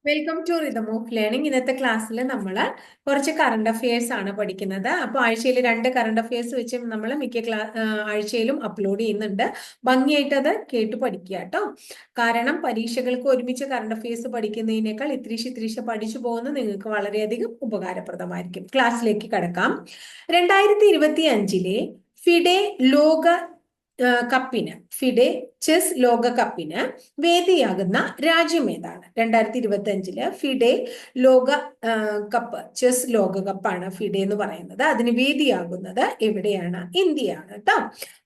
Welcome to rhythm of learning. ഇന്നത്തെ ക്ലാസ്സിൽ നമ്മൾ കുറച്ച് കറണ്ട് അഫയേഴ്സ് ആണ് പഠിക്കുന്നത്. അപ്പോൾ ആഴ്ചയിൽ 2 കറണ്ട് അഫയേഴ്സ് വെച്ച് നമ്മൾ ആഴ്ചയിലും അപ്ലോഡ് ചെയ്യുന്നുണ്ട്. ഭംഗിയായിട്ട് അത് കേട്ട് പഠിക്കുക കേട്ടോ. കാരണം പരീക്ഷകൾക്ക് ഒരുമിച്ച് കറണ്ട് അഫയേഴ്സ് പഠിക്കുന്നതിനേക്കാൾ ഇത്തിരിശ് പഠിച്ചു പോകുന്നത് നിങ്ങൾക്ക് വളരെയധികം ഉപകാരപ്രദമായിരിക്കും. ക്ലാസ്സിലേക്ക് കടക്കാം. 2025 ഫിഡെ ലോക ഫിഡെ ചെസ് ലോകകപ്പിന് വേദിയാകുന്ന രാജ്യം ഏതാണ്? 2025 ഫിഡെ ലോക കപ്പ്, ചെസ് ലോകകപ്പാണ് ഫിഡെ എന്ന് പറയുന്നത്. അതിന് വേദിയാകുന്നത് എവിടെയാണ്? ഇന്ത്യയാണ് കേട്ടോ.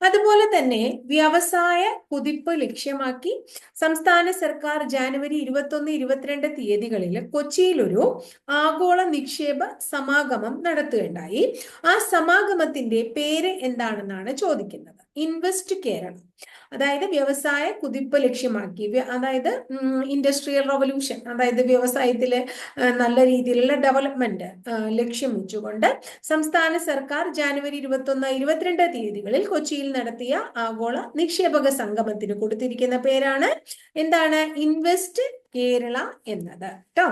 അതുപോലെ തന്നെ വ്യവസായ കുതിപ്പ് ലക്ഷ്യമാക്കി സംസ്ഥാന സർക്കാർ ജാനുവരി 21, 22 തീയതികളിൽ കൊച്ചിയിൽ ഒരു ആഗോള നിക്ഷേപ സമാഗമം നടത്തുകയുണ്ടായി. ആ സമാഗമത്തിന്റെ പേര് എന്താണെന്നാണ് ചോദിക്കുന്നത്. ഇൻവെസ്റ്റ് കേരളം, അതായത് വ്യവസായ കുതിപ്പ് ലക്ഷ്യമാക്കി, അതായത് ഇൻഡസ്ട്രിയൽ റവല്യൂഷൻ, അതായത് വ്യവസായത്തിലെ നല്ല രീതിയിലുള്ള ഡെവലപ്മെന്റ് ലക്ഷ്യം വെച്ചുകൊണ്ട് സംസ്ഥാന സർക്കാർ ജാനുവരി 21, 22 തീയതികളിൽ കൊച്ചിയിൽ നടത്തിയ ആഗോള നിക്ഷേപക സംഗമത്തിന് കൊടുത്തിരിക്കുന്ന പേരാണ് എന്താണ്? ഇൻവെസ്റ്റ് കേരള എന്നത് കേട്ടോ.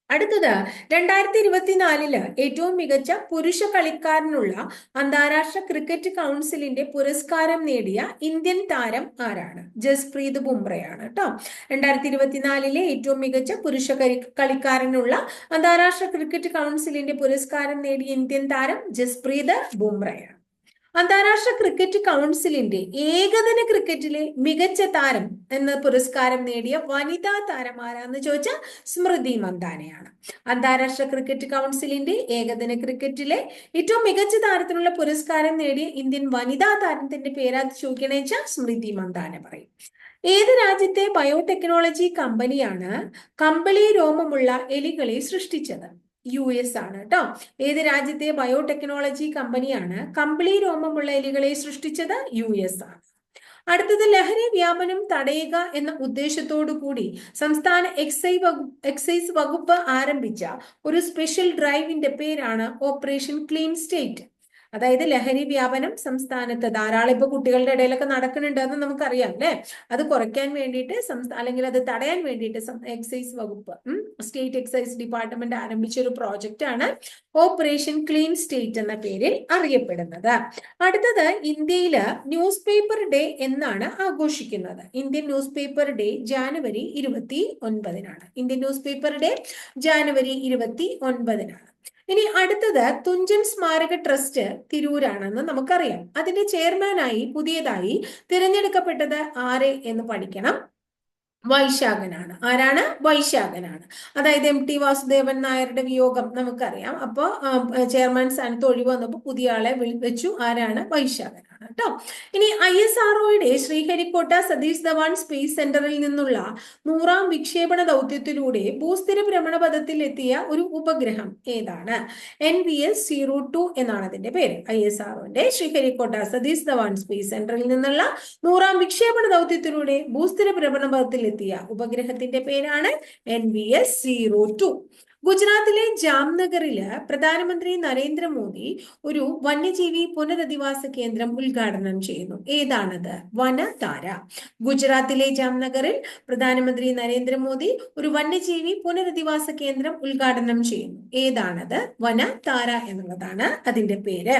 അടുത്തത് 2024 ഏറ്റവും മികച്ച പുരുഷ കളിക്കാരനുള്ള അന്താരാഷ്ട്ര ക്രിക്കറ്റ് കൗൺസിലിന്റെ പുരസ്കാരം നേടിയ ഇന്ത്യൻ താരം ആരാണ്? ജസ്പ്രീത് ബുംറയാണ് കേട്ടോ. 2024 ഏറ്റവും മികച്ച പുരുഷ കളിക്കാരനുള്ള അന്താരാഷ്ട്ര ക്രിക്കറ്റ് കൗൺസിലിന്റെ പുരസ്കാരം നേടിയ ഇന്ത്യൻ താരം ജസ്പ്രീത് ബുംറയാണ്. അന്താരാഷ്ട്ര ക്രിക്കറ്റ് കൗൺസിലിന്റെ ഏകദിന ക്രിക്കറ്റിലെ മികച്ച താരം എന്ന പുരസ്കാരം നേടിയ വനിതാ താരം ആരാന്ന് ചോദിച്ചാൽ സ്മൃതി മന്ദാനയാണ്. അന്താരാഷ്ട്ര ക്രിക്കറ്റ് കൗൺസിലിന്റെ ഏകദിന ക്രിക്കറ്റിലെ ഏറ്റവും മികച്ച താരത്തിനുള്ള പുരസ്കാരം നേടിയ ഇന്ത്യൻ വനിതാ താരത്തിന്റെ പേരാത് ചോദിക്കണേ വെച്ചാൽ സ്മൃതി മന്ദാന പറയും. ഏത് രാജ്യത്തെ ബയോടെക്നോളജി കമ്പനിയാണ് കമ്പിളി രോമമുള്ള എലികളെ സൃഷ്ടിച്ചത്? US ആണ് കേട്ടോ. ഏത് രാജ്യത്തെ ബയോടെക്നോളജി കമ്പനിയാണ് കമ്പിളി രോമമുള്ള എലികളെ സൃഷ്ടിച്ചത്? US ആണ്. അടുത്തത് ലഹരി വ്യാപനം തടയുക എന്ന ഉദ്ദേശത്തോടു കൂടി സംസ്ഥാന എക്സൈസ് വകുപ്പ് ആരംഭിച്ച ഒരു സ്പെഷ്യൽ ഡ്രൈവിന്റെ പേരാണ് ഓപ്പറേഷൻ ക്ലീൻ സ്റ്റേറ്റ്. അതായത് ലഹരി വ്യാപനം സംസ്ഥാനത്ത് ധാരാളം ഇപ്പൊ കുട്ടികളുടെ ഇടയിലൊക്കെ നടക്കുന്നുണ്ട് എന്ന് നമുക്കറിയാം അല്ലെ. അത് കുറയ്ക്കാൻ വേണ്ടിയിട്ട് അല്ലെങ്കിൽ അത് തടയാൻ വേണ്ടിയിട്ട് എക്സൈസ് വകുപ്പ്, സ്റ്റേറ്റ് എക്സൈസ് ഡിപ്പാർട്ട്മെന്റ് ആരംഭിച്ച ഒരു പ്രോജക്റ്റ് ആണ് ഓപ്പറേഷൻ ക്ലീൻ സ്റ്റേറ്റ് എന്ന പേരിൽ അറിയപ്പെടുന്നത്. അടുത്തത് ഇന്ത്യയില് ന്യൂസ് പേപ്പർ ഡേ എന്നാണ് ആഘോഷിക്കുന്നത്. Indian news paper day January 29 Indian news paper day January 29. ഇനി അടുത്തത് തുഞ്ചൻ സ്മാരക ട്രസ്റ്റ് തിരൂരാണെന്ന് നമുക്കറിയാം. അതിന്റെ ചെയർമാനായി പുതിയതായി തിരഞ്ഞെടുക്കപ്പെട്ടത് ആരെ എന്ന് പഠിക്കണം. വൈശാഖനാണ്. ആരാണ്? വൈശാഖനാണ്. അതായത് MT വാസുദേവൻ നായരുടെ വിയോഗം നമുക്കറിയാം. അപ്പൊ ചെയർമാൻ സ്ഥാനത്ത് ഒഴിവ് വന്നപ്പോൾ പുതിയ ആളെ വെച്ചു. ആരാണ്? വൈശാഖനാണ് കേട്ടോ. ഇനി ISROയുടെ ശ്രീഹരിക്കോട്ട സതീഷ് ധവാൻ സ്പേസ് സെന്ററിൽ നിന്നുള്ള 100ാം വിക്ഷേപണ ദൗത്യത്തിലൂടെ ഭൂസ്ഥിര ഭ്രമണപഥത്തിൽ എത്തിയ ഒരു ഉപഗ്രഹം ഏതാണ്? NVS-02 എന്നാണ് അതിന്റെ പേര്. ISROന്റെ ശ്രീഹരിക്കോട്ട സതീഷ് ധവാൻ സ്പേസ് സെന്ററിൽ നിന്നുള്ള 100ാം വിക്ഷേപണ ദൗത്യത്തിലൂടെ ഭൂസ്ഥിര ഭ്രമണപഥത്തിൽ എത്തിയ ഉപഗ്രഹത്തിന്റെ പേരാണ് NVS-02. ഗുജറാത്തിലെ ജാംനഗറില് പ്രധാനമന്ത്രി നരേന്ദ്രമോദി ഒരു വന്യജീവി പുനരധിവാസ കേന്ദ്രം ഉദ്ഘാടനം ചെയ്യുന്നു. ഏതാണത്? വനതാര. ഗുജറാത്തിലെ ജാംനഗറിൽ പ്രധാനമന്ത്രി നരേന്ദ്രമോദി ഒരു വന്യജീവി പുനരധിവാസ കേന്ദ്രം ഉദ്ഘാടനം ചെയ്യുന്നു. ഏതാണത്? വനതാര എന്നുള്ളതാണ് അതിന്റെ പേര്.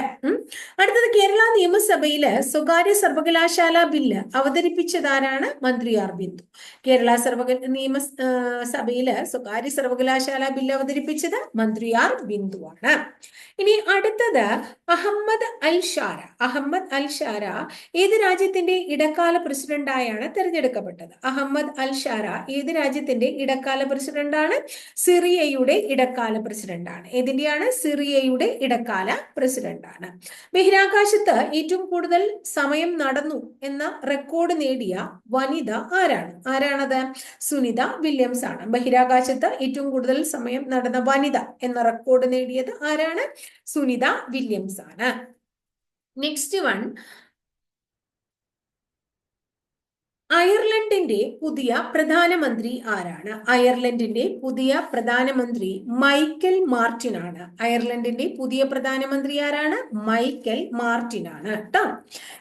അടുത്തത് കേരള നിയമസഭയില് സ്വകാര്യ സർവകലാശാല ബില്ല് അവതരിപ്പിച്ചതാരാണ്? മന്ത്രി ആർ ബിന്ദു. കേരള നിയമസഭയില് സ്വകാര്യ സർവകലാശാല ബില്ല് അവതരിപ്പിച്ചത് മന്ത്രി ആർ ബിന്ദുവാണ്. ഇനി അടുത്തത് അഹമ്മദ് അൽ ഷാര ഏത് രാജ്യത്തിന്റെ ഇടക്കാല പ്രസിഡന്റായാണ് തെരഞ്ഞെടുക്കപ്പെട്ടത്? അഹമ്മദ് അൽ ഷാര ഏത് രാജ്യത്തിന്റെ ഇടക്കാല പ്രസിഡന്റാണ്? സിറിയയുടെ ഇടക്കാല പ്രസിഡന്റാണ്. ഏതിന്റെയാണ്? സിറിയയുടെ ഇടക്കാല പ്രസിഡന്റാണ്. ബഹിരാകാശത്ത് ഏറ്റവും കൂടുതൽ സമയം നടന്നു എന്ന റെക്കോർഡ് നേടിയ വനിത ആരാണത്? സുനിത വില്യംസ് ആണ്. ബഹിരാകാശത്ത് ഏറ്റവും കൂടുതൽ സമയം നടന്ന വനിത എന്ന റെക്കോർഡ് നേടിയത് ആരാണ്? സുനിത വില്യംസ് ആണ്. നെക്സ്റ്റ് വൺ, അയർലൻഡിന്റെ പുതിയ പ്രധാനമന്ത്രി ആരാണ്? അയർലൻഡിന്റെ പുതിയ പ്രധാനമന്ത്രി മൈക്കൽ മാർട്ടിൻ ആണ്. അയർലൻഡിന്റെ പുതിയ പ്രധാനമന്ത്രി ആരാണ്? മൈക്കൽ മാർട്ടിൻ ആണ് കേട്ടോ.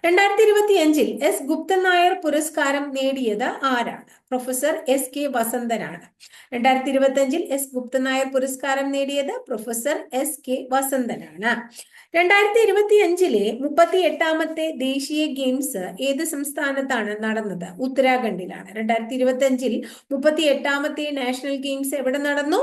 2025 S ഗുപ്തൻ നായർ പുരസ്കാരം നേടിയത് ആരാണ്? പ്രൊഫസർ എസ് കെ വസന്തനാണ്. 2025 എസ് ഗുപ്ത നായർ പുരസ്കാരം നേടിയത് പ്രൊഫസർ എസ് കെ വസന്തനാണ്. 2025 38ാമത്തെ ദേശീയ ഗെയിംസ് ഏത് സംസ്ഥാനത്താണ് നടന്നത്? ഉത്തരാഖണ്ഡിലാണ്. 2025 38ാമത്തെ നാഷണൽ ഗെയിംസ് എവിടെ നടന്നു?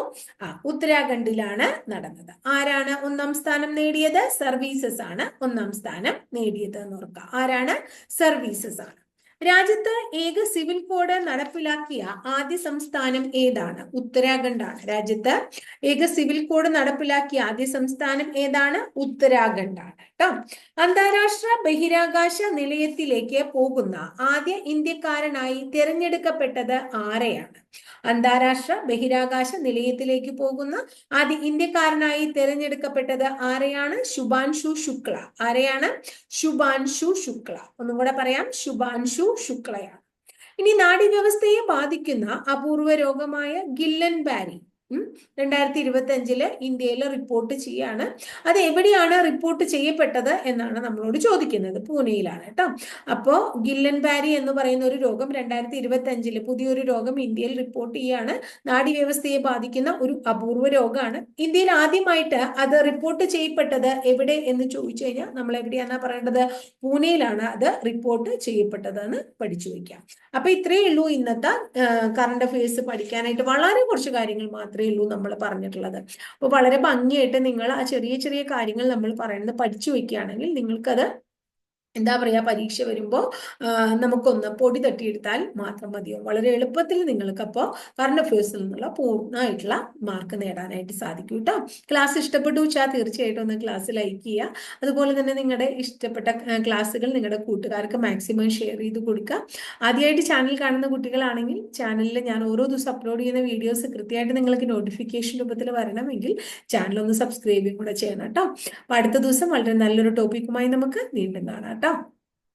ഉത്തരാഖണ്ഡിലാണ് നടന്നത്. ആരാണ് ഒന്നാം സ്ഥാനം നേടിയത്? സർവീസസ് ആണ് ഒന്നാം സ്ഥാനം നേടിയത് എന്ന് ഓർക്കുക. ആരാണ്? സർവീസസ് ആണ്. രാജ്യത്ത് ഏക സിവിൽ കോഡ് നടപ്പിലാക്കിയ ആദ്യ സംസ്ഥാനം ഏതാണ്? ഉത്തരാഖണ്ഡാണ്. രാജ്യത്ത് ഏക സിവിൽ കോഡ് നടപ്പിലാക്കിയ ആദ്യ സംസ്ഥാനം ഏതാണ്? ഉത്തരാഖണ്ഡാണ് കേട്ടോ. അന്താരാഷ്ട്ര ബഹിരാകാശ നിലയത്തിലേക്ക് പോകുന്ന ആദ്യ ഇന്ത്യക്കാരനായി തിരഞ്ഞെടുക്കപ്പെട്ടത് ആരെയാണ്? അന്താരാഷ്ട്ര ബഹിരാകാശ നിലയത്തിലേക്ക് പോകുന്ന ആദ്യ ഇന്ത്യക്കാരനായി തിരഞ്ഞെടുക്കപ്പെട്ടത് ആരെയാണ്? ശുഭാൻഷു ശുക്ല. ആരെയാണ്? ശുഭാൻഷു ശുക്ല. ഒന്നും കൂടെ പറയാം, ശുഭാൻഷു ശുക്ലയാണ്. ഇനി നാഡീവ്യവസ്ഥയെ ബാധിക്കുന്ന അപൂർവ രോഗമായ ഗില്ലൻ ബാരി 2025 ഇന്ത്യയിൽ റിപ്പോർട്ട് ചെയ്യാണ്. അത് എവിടെയാണ് റിപ്പോർട്ട് ചെയ്യപ്പെട്ടത് എന്നാണ് നമ്മളോട് ചോദിക്കുന്നത്. പൂനെയിലാണ് കേട്ടോ. അപ്പോ ഗില്ലൻ ബാരി എന്ന് പറയുന്ന ഒരു രോഗം 2025 പുതിയൊരു രോഗം ഇന്ത്യയിൽ റിപ്പോർട്ട് ചെയ്യാണ്. നാഡീവ്യവസ്ഥയെ ബാധിക്കുന്ന ഒരു അപൂർവ രോഗമാണ്. ഇന്ത്യയിൽ ആദ്യമായിട്ട് അത് റിപ്പോർട്ട് ചെയ്യപ്പെട്ടത് എവിടെ എന്ന് ചോദിച്ചു കഴിഞ്ഞാൽ നമ്മൾ എവിടെയാണെന്നാ പറയേണ്ടത്? പൂനെയിലാണ് അത് റിപ്പോർട്ട് ചെയ്യപ്പെട്ടതെന്ന് പഠിച്ചു വയ്ക്കാം. അപ്പൊ ഇത്രയേ ഉള്ളൂ ഇന്നത്തെ കറണ്ട് അഫയേഴ്സ് പഠിക്കാനായിട്ട്. വളരെ കുറച്ച് കാര്യങ്ങൾ മാത്രമേ ഉള്ളൂ നമ്മൾ പറഞ്ഞിട്ടുള്ളത്. അപ്പോൾ വളരെ ഭംഗിയായിട്ട് നിങ്ങൾ ആ ചെറിയ ചെറിയ കാര്യങ്ങൾ നമ്മൾ പറയുന്നത് പഠിച്ചു വെക്കുകയാണെങ്കിൽ നിങ്ങൾക്കത് എന്താ പറയുക, പരീക്ഷ വരുമ്പോൾ നമുക്കൊന്ന് പൊടി തട്ടിയെടുത്താൽ മാത്രം മതിയോ. വളരെ എളുപ്പത്തിൽ നിങ്ങൾക്കപ്പോൾ കറണ്ട് അഫയേഴ്സിൽ നിന്നുള്ള പൂർണ്ണമായിട്ടുള്ള മാർക്ക് നേടാനായിട്ട് സാധിക്കും കേട്ടോ. ക്ലാസ് ഇഷ്ടപ്പെട്ടു വെച്ചാൽ തീർച്ചയായിട്ടും ഒന്ന് ക്ലാസ് ലൈക്ക് ചെയ്യുക. അതുപോലെ തന്നെ നിങ്ങളുടെ ഇഷ്ടപ്പെട്ട ക്ലാസ്സുകൾ നിങ്ങളുടെ കൂട്ടുകാർക്ക് മാക്സിമം ഷെയർ ചെയ്ത് കൊടുക്കുക. ആദ്യമായിട്ട് ചാനൽ കാണുന്ന കുട്ടികളാണെങ്കിൽ ചാനലിൽ ഞാൻ ഓരോ ദിവസം അപ്ലോഡ് ചെയ്യുന്ന വീഡിയോസ് കൃത്യമായിട്ട് നിങ്ങൾക്ക് നോട്ടിഫിക്കേഷൻ രൂപത്തിൽ വരണമെങ്കിൽ ചാനൽ ഒന്ന് സബ്സ്ക്രൈബ് കൂടെ ചെയ്യണം കേട്ടോ. അപ്പോൾ അടുത്ത ദിവസം വളരെ നല്ലൊരു ടോപ്പിക്കുമായി നമുക്ക് വീണ്ടും കാണാം കേട്ടോ.